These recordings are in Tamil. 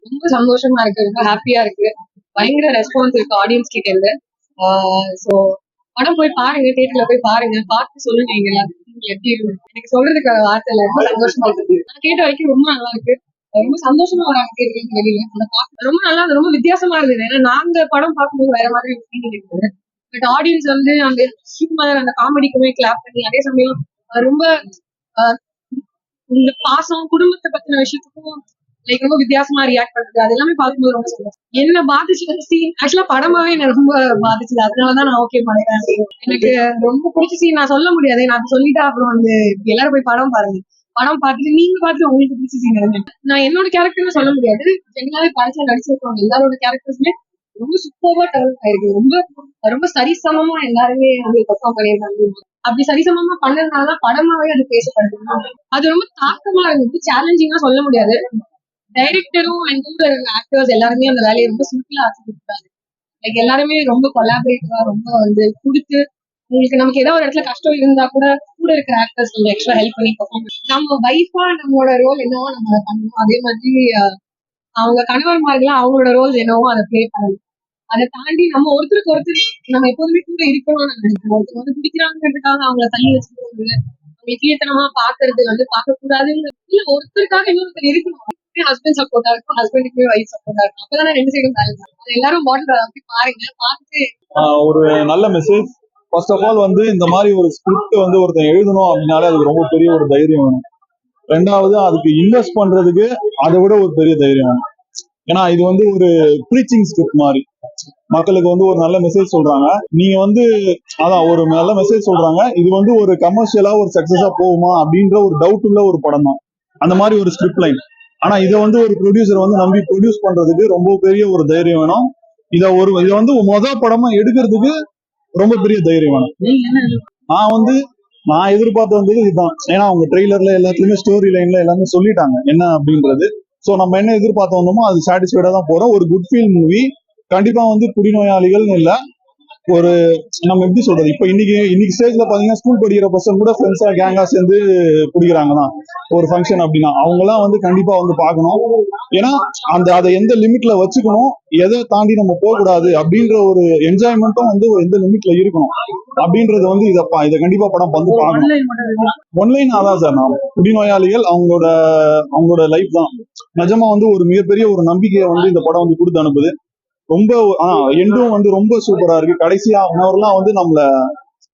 ரொம்ப சந்தோஷமா இருக்கு, ரொம்ப ஹாப்பியா இருக்கு. பயங்கர ரெஸ்பான்ஸ் இருக்கு ஆடியன்ஸ் கிட்ட இருந்து. சோ படம் போய் பாருங்க, தியேட்டர்ல போய் பாருங்க, பார்த்து சொல்லுங்க எங்க எல்லாத்துக்கும் எப்படி இருக்கு. எனக்கு சொல்றதுக்கு வார்த்தை இல்ல, ரொம்ப சந்தோஷமா இருக்கு. நான் கேட்ட வரைக்கும் ரொம்ப நல்லா இருக்கு, ரொம்ப சந்தோஷமா வராங்க கேட்கறதுக்கு வெளியில. அந்த பாட்டு ரொம்ப நல்லா இருந்தது, ரொம்ப வித்தியாசமா இருந்தது. ஏன்னா நாங்க படம் பார்க்கும்போது வேற மாதிரி ஃபீலிங் இருக்குது. பட் ஆடியன்ஸ் வந்து அந்த ஹியூமர் அந்த காமெடிக்குமே கிளாப் பண்ணி, அதே சமயம் ரொம்ப இந்த பாசம் குடும்பத்தை பத்தின விஷயத்துக்கும் லைக் ரொம்ப வித்தியாசமா ரியாக்ட் பண்றது, அது எல்லாமே பார்க்கும்போது ரொம்ப சந்தோஷம். என்ன பாதிச்ச சீன் ஆக்சுவலா படமாவே என்ன ரொம்ப பாதிச்சது, அதனாலதான் நான் ஓகே பண்ணிக்கிறேன். எனக்கு ரொம்ப பிடிச்ச சீன் நான் சொல்ல முடியாது, நான் சொல்லிட்டா அப்புறம் வந்து எல்லாரும் போய் படம் பாருங்க. படம் பார்த்துட்டு நீங்க பார்த்துட்டு உங்களுக்கு பிடிச்ச சீன் எதுங்க. நான் என்னோட கேரக்டர்னு சொல்ல முடியாது, ஜென்ரலாவே படத்துல நடிச்சிருக்கவங்க எல்லாரோட கேரக்டர்ஸுமே ரொம்ப சூப்பர்வா டெவலப் ஆயிருக்கு. ரொம்ப ரொம்ப சரிசமமா எல்லாருமே வந்து பெர்ஃபார்ம் பண்ணியிருக்காங்க. அப்படி சரிசமமா பண்ணதுனால படமாவே அது பேசப்படுது. அது ரொம்ப தாக்கமா இருந்துச்சு, சேலஞ்சிங்கா சொல்ல முடியாது. டைரக்டரும் அண்ட் கூட இருந்த ஆக்டர்ஸ் எல்லாருமே அந்த வேலையை ரொம்ப சிம்பிளா ஆக்கி கொடுத்தாங்க. லைக் எல்லாருமே ரொம்ப கொலாபரேட்டிவா ரொம்ப வந்து கொடுத்து, உங்களுக்கு நமக்கு ஏதாவது ஒரு இடத்துல கஷ்டம் இருந்தா கூட கூட இருக்கிற ஆக்டர்ஸ் கொஞ்சம் எக்ஸ்ட்ரா ஹெல்ப் பண்ணி பெர்ஃபார்ம். நம்ம வைஃபா நம்மளோட ரோல் என்னவோ நம்ம அதை பண்ணணும், அதே மாதிரி அவங்க கணவன்மார்கள்லாம் அவங்களோட ரோல் என்னவோ அதை பிளே பண்ணணும். அதை தாண்டி நம்ம ஒருத்தருக்கு ஒருத்தர் நம்ம எப்போதுமே கூட இருக்கணும்னு நினைக்கிறோம். ஒருத்தர் வந்து பிடிக்கிறாங்கிறதுக்காக அவங்கள தள்ளி வச்சுக்கிறது, அவங்க கீர்த்தனமா பாக்குறது வந்து பார்க்க கூடாதுன்னு இல்ல, ஒருத்தருக்காக இன்னொருத்தர் இருக்கணும். ஹஸ்பண்ட் சப்போர்ட்டா இருக்கும், ஹஸ்பண்டுக்குமே வைஃப் சப்போர்ட்டா இருக்கும். அப்பதானே ரெண்டு சைடும் பேலன்ஸ் ஆகும். எல்லாரும் பாட்டு பாருங்க, பார்த்துட்டு ஒரு நல்ல மெசேஜ். ஃபர்ஸ்ட் ஆஃப் ஆல் வந்து இந்த மாதிரி ஒரு ஸ்கிரிப்ட் வந்து ஒருத்தன் எழுதணும் அப்படின்னாலே அதுக்கு ரொம்ப பெரிய ஒரு தைரியம் வேணும். ரெண்டாவது அதுக்கு இன்வெஸ்ட் பண்றதுக்கு அதை விட ஒரு பெரிய தைரியம் வேணும். ஏன்னா இது வந்து ஒரு ப்ரீச்சிங் ஸ்கிரிப்ட் மாதிரி, மக்களுக்கு வந்து ஒரு நல்ல மெசேஜ் சொல்றாங்க. நீங்க வந்து அதான் ஒரு நல்ல மெசேஜ் சொல்றாங்க, இது வந்து ஒரு கமர்ஷியலா ஒரு சக்சஸா போகுமா அப்படின்ற ஒரு டவுட் உள்ள ஒரு படம் தான் அந்த மாதிரி ஒரு ஸ்கிரிப்ட் லைன். ஆனா இதை வந்து ஒரு ப்ரொடியூசர் வந்து நம்பி ப்ரொடியூஸ் பண்றதுக்கு ரொம்ப பெரிய ஒரு தைரியம் வேணும். இதை வந்து மொதல் படமா எடுக்கிறதுக்கு ரொம்ப பெரிய தைரியம் வேணும். நான் எதிர்பார்த்து வந்தது இதுதான். ஏன்னா அவங்க ட்ரெய்லர்ல எல்லாத்துலயுமே ஸ்டோரி லைன்ல எல்லாமே சொல்லிட்டாங்க என்ன அப்படின்றது. சோ நம்ம என்ன எதிர்பார்த்து வந்தோமோ அது சாட்டிஸ்ஃபைடா தான் போறோம். ஒரு குட் ஃபீல் மூவி. கண்டிப்பா வந்து குடிநோயாளிகள் இல்ல, ஒரு நம்ம எப்படி சொல்றது, இப்ப இன்னைக்கு ஸ்டேஜ்ல பாத்தீங்கன்னா ஸ்கூல் படிக்கிற பசங்க கூட ஃப்ரெண்ட்ஸா கேங்கா சேர்ந்து குடிக்கிறாங்கன்னா ஒரு ஃபங்க்ஷன் அப்படின்னா அவங்க எல்லாம் வந்து கண்டிப்பா வந்து பார்க்கணும். ஏன்னா அதை எந்த லிமிட்ல வச்சுக்கணும், எதை தாண்டி நம்ம போக கூடாது அப்படின்ற ஒரு என்ஜாய்மெண்ட்டும் வந்து எந்த லிமிட்ல இருக்கணும் அப்படின்றது வந்து இதை கண்டிப்பா படம் வந்து பார்க்கணும். ஒன்லைன் அதான் சார், நான் குடிநோயாளிகள் அவங்களோட லைஃப் தான் நிஜமா வந்து ஒரு மிகப்பெரிய ஒரு நம்பிக்கையை வந்து இந்த படம் வந்து கொடுத்து அனுப்புது. ரொம்ப எண்டும் வந்து ரொம்ப சூப்பரா இருக்கு. கடைசி ஹாஃப் அன் ஹவர்லாம் வந்து நம்மள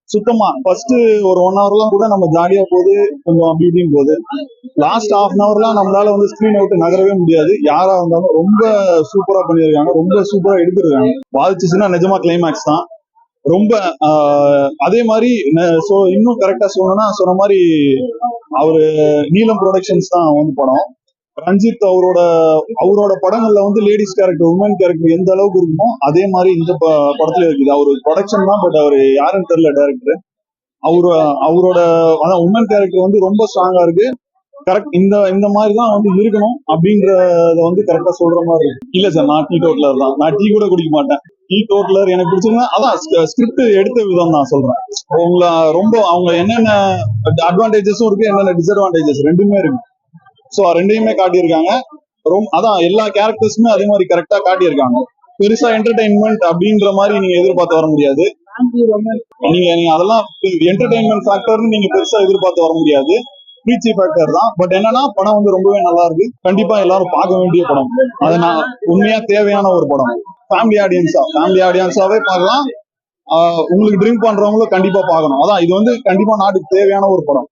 சுத்தமா ஃபர்ஸ்ட் ஒரு 1 ஹவர்லாம் கூட நம்ம ஜாலியா போகுது, கொஞ்சம் அப்படி இப்படின்னு போகுது. லாஸ்ட் ஹாஃப் அன் ஹவர்லாம் நம்மளால வந்து ஸ்கிரீன் விட்டு நகரவே முடியாது. யாரா இருந்தாலும் ரொம்ப சூப்பரா பண்ணியிருக்காங்க, ரொம்ப சூப்பரா எடுத்திருக்காங்க. பாதிச்சுன்னா நிஜமா கிளைமேக்ஸ் தான் ரொம்ப. அதே மாதிரி இன்னும் கரெக்டா சொல்லணும்னா சொன்ன மாதிரி அவரு நீலம் ப்ரொடக்ஷன்ஸ் தான் வந்து படம். ரஞ்சித் அவரோட படங்கள்ல வந்து லேடிஸ் கேரக்டர் உமன் கேரக்டர் எந்த அளவுக்கு இருக்குமோ அதே மாதிரி இந்த படத்துல இருக்குது. அவரு ப்ரொடக்ஷன் தான், பட் அவரு யாருன்னு தெரியல டைரக்டர். அவரோட அதான் உமன் கேரக்டர் வந்து ரொம்ப ஸ்ட்ராங்கா இருக்கு. கரெக்ட் இந்த மாதிரி தான் வந்து இருக்கணும் அப்படின்றத வந்து கரெக்டா சொல்ற மாதிரி இருக்கு. இல்ல சார், நான் டீ டோட்டலர் தான். நான் டீ கூட குடிக்க மாட்டேன். டீ டோட்டலர் எனக்கு பிடிச்சிருந்தா அதான் ஸ்கிரிப்ட் எடுத்த விதம் தான் சொல்றேன். அவங்க என்னென்ன அட்வான்டேஜஸும் இருக்கு, என்னென்ன டிஸ்அட்வான்டேஜஸ் ரெண்டுமே இருக்கு. சோ ரெண்டையுமே காட்டியிருக்காங்க. அதான் எல்லா கேரக்டர்ஸுமே அதே மாதிரி கரெக்டா காட்டியிருக்காங்க. பெருசா என்டர்டைன்மெண்ட் அப்படின்ற மாதிரி நீங்க எதிர்பார்த்து வர முடியாது. நீங்க அதெல்லாம் என்டர்டைன்மெண்ட் ஃபேக்டர்னு நீங்க பெருசா எதிர்பார்த்து வர முடியாது. ப்ரீச்சி ஃபேக்டர் தான். பட் என்னன்னா படம் வந்து ரொம்பவே நல்லா இருக்கு. கண்டிப்பா எல்லாரும் பார்க்க வேண்டிய படம். அது நான் உண்மையா தேவையான ஒரு படம். ஃபேமிலி ஆடியன்ஸாவே பார்க்கலாம். உங்களுக்கு ட்ரிங்க் பண்றவங்களும் கண்டிப்பா பார்க்கணும். அதான் இது வந்து கண்டிப்பா நாட்டுக்கு தேவையான ஒரு படம்.